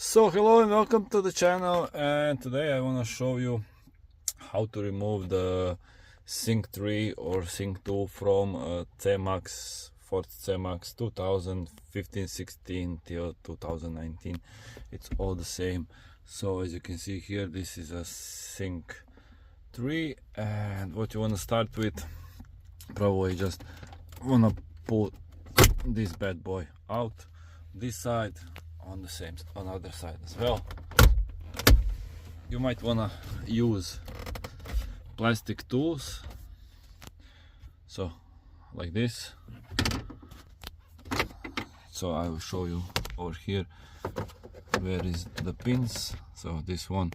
So hello and welcome to the channel, and today I want to show you how to remove the Sync 3 or Sync 2 from Cmax, Ford Cmax 2015-16 till 2019. It's all the same. So as you can see here, this is a Sync 3, and what you want to start with, probably just want to pull this bad boy out this side, on the same on the other side as well. You might wanna use plastic tools, so like this. So I will show you over here where is the pins. So this one,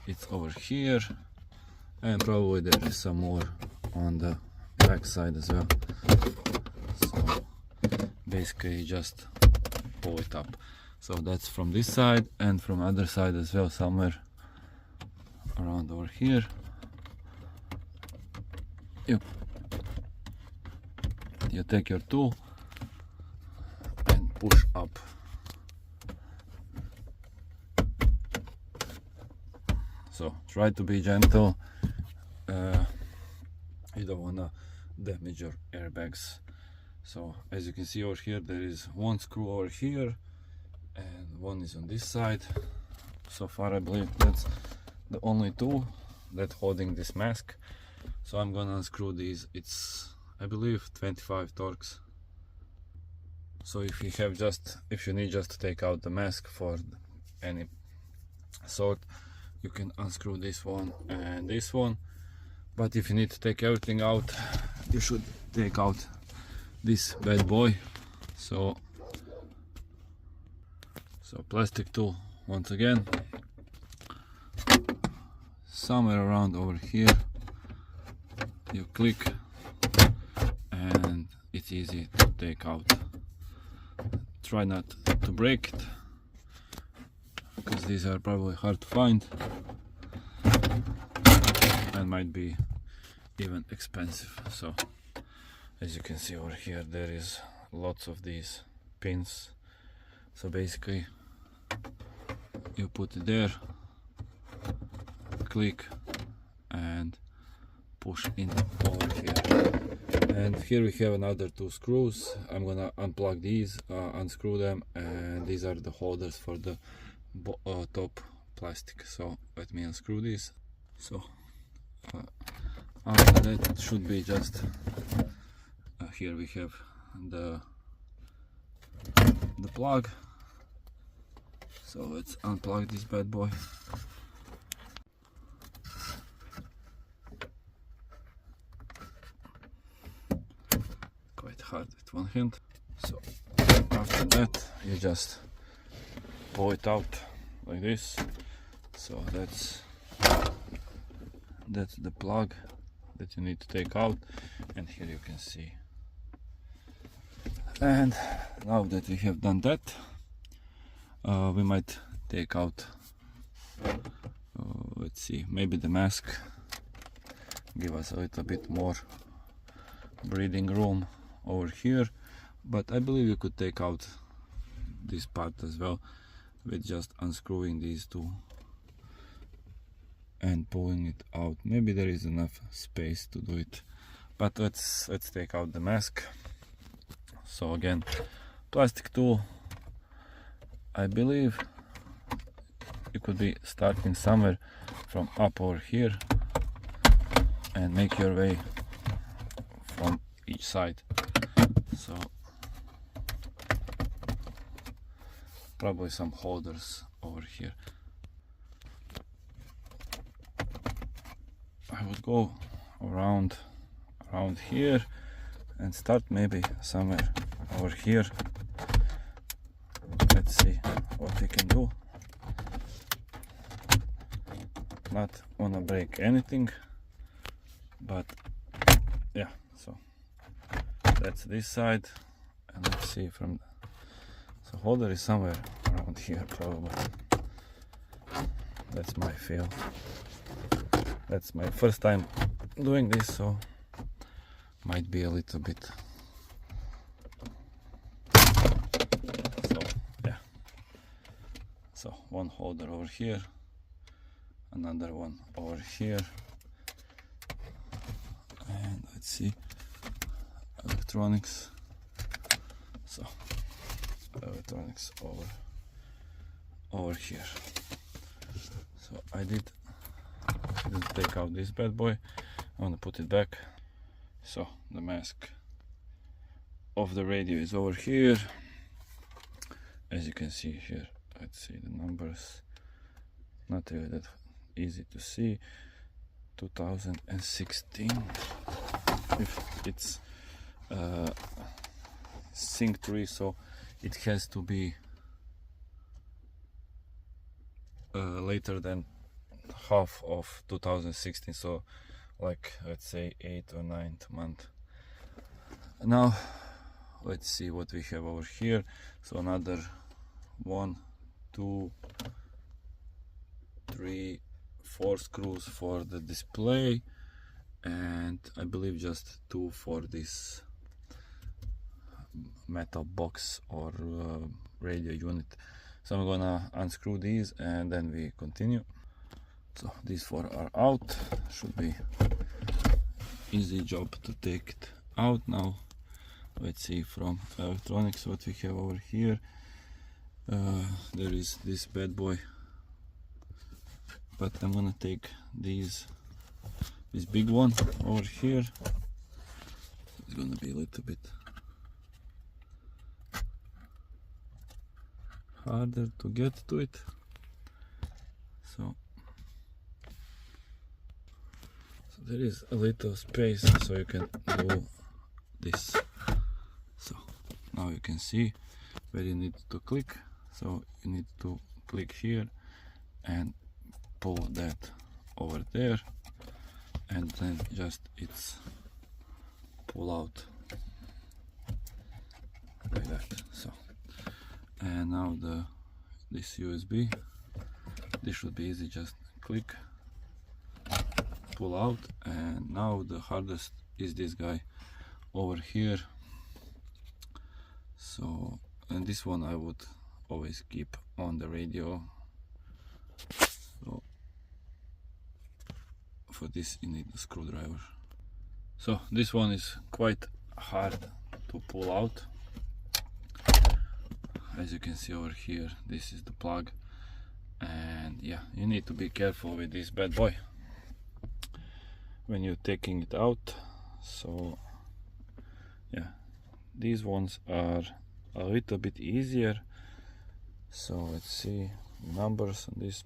it's over here, and probably there is some more on the back side as well. So basically just pull it up. So that's from this side and from other side as well, somewhere around over here. You take your tool and push up. So try to be gentle. You don't wanna damage your airbags. So as you can see over here, there is one screw over here and one is on this side. So far I believe that's the only two that holding this mask. So I'm gonna unscrew these. It's, I believe, 25 torques. So if you need just to take out the mask for any sort, you can unscrew this one and this one. But if you need to take everything out, you should take out this bad boy. So plastic tool once again, somewhere around over here, you click and it's easy to take out. Try not to break it, because these are probably hard to find and might be even expensive. So as you can see over here, there is lots of these pins. So basically you put it there, click and push in over here. And here we have another two screws. I'm gonna unplug these, unscrew them, and these are the holders for the top plastic. So let me unscrew these. So after that, it should be just here we have the plug. So let's unplug this bad boy. Quite hard with one hand. So after that, you just pull it out like this. So that's the plug that you need to take out, and here you can see. And now that we have done that, we might take out, let's see, maybe the mask, give us a little bit more breathing room over here. But I believe you could take out this part as well with just unscrewing these two and pulling it out. Maybe there is enough space to do it, but let's take out the mask. So again, plastic tool. I believe you could be starting somewhere from up over here and make your way from each side. So probably some holders over here. I would go around here and start maybe somewhere over here. Let's see what we can do. Not wanna break anything, but yeah. So that's this side, and let's see from the holder is somewhere around here probably. That's my feel. That's my first time doing this, so might be a little bit. So yeah, So one holder over here, another one over here, and let's see, electronics. So electronics over here. So I didn't take out this bad boy. I want to put it back. So the mask of the radio is over here. As you can see here, let's see the numbers. Not really that easy to see. 2016. If it's sync 3, so it has to be later than half of 2016, so like let's say 8th or 9th month. Now let's see what we have over here. So another 1, 2, 3, 4 screws for the display, and I believe just 2 for this metal box or radio unit. So I'm gonna unscrew these and then we continue. So these 4 are out. Should be easy job to take it out. Now let's see from electronics what we have over here. There is this bad boy, but I'm gonna take this big one over here. It's gonna be a little bit harder to get to it. So there is a little space, so you can do this. So now you can see where you need to click. So you need to click here and pull that over there, and then just it's pull out like that. So, and now this USB, this should be easy. Just click, pull out, and now the hardest is this guy over here. So, and this one I would always keep on the radio. So for this you need a screwdriver. So this one is quite hard to pull out. As you can see over here, this is the plug, and yeah, you need to be careful with this bad boy when you're taking it out. So yeah, these ones are a little bit easier. So let's see numbers on this.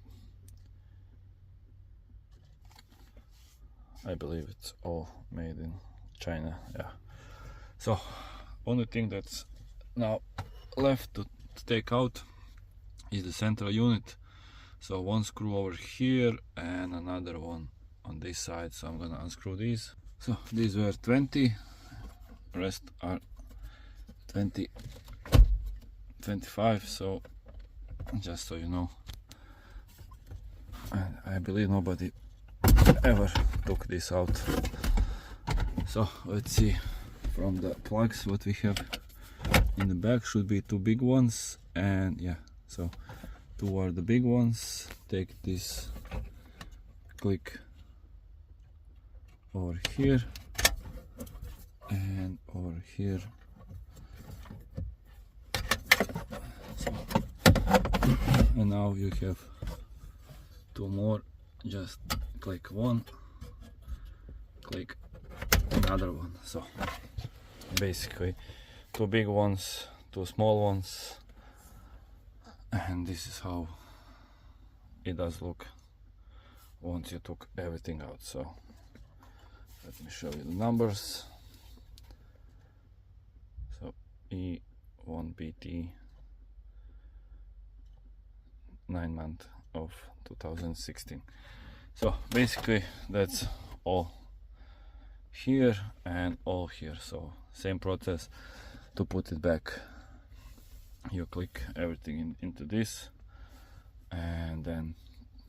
I believe it's all made in China. Yeah. So only thing that's now left to take out is the central unit. So one screw over here and another one on this side. So I'm gonna unscrew these. So these were 20, rest are 20, 25. So just so you know, and I believe nobody ever took this out. So let's see from the plugs what we have in the back. Should be 2 big ones, and yeah, so 2 are the big ones. Take this, click over here and over here. So, and now you have 2 more. Just click one, click another one. So basically 2 big ones, 2 small ones, and this is how it does look once you took everything out. So let me show you the numbers. So E1BT 9 months of 2016. So basically that's all here and all here. So same process to put it back. You click everything into this and then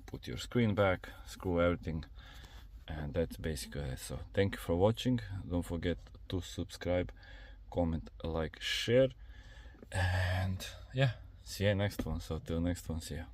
put your screen back, screw everything, and that's basically it. So thank you for watching. Don't forget to subscribe, comment, like, share, and yeah, see you next one. So till next one, see ya.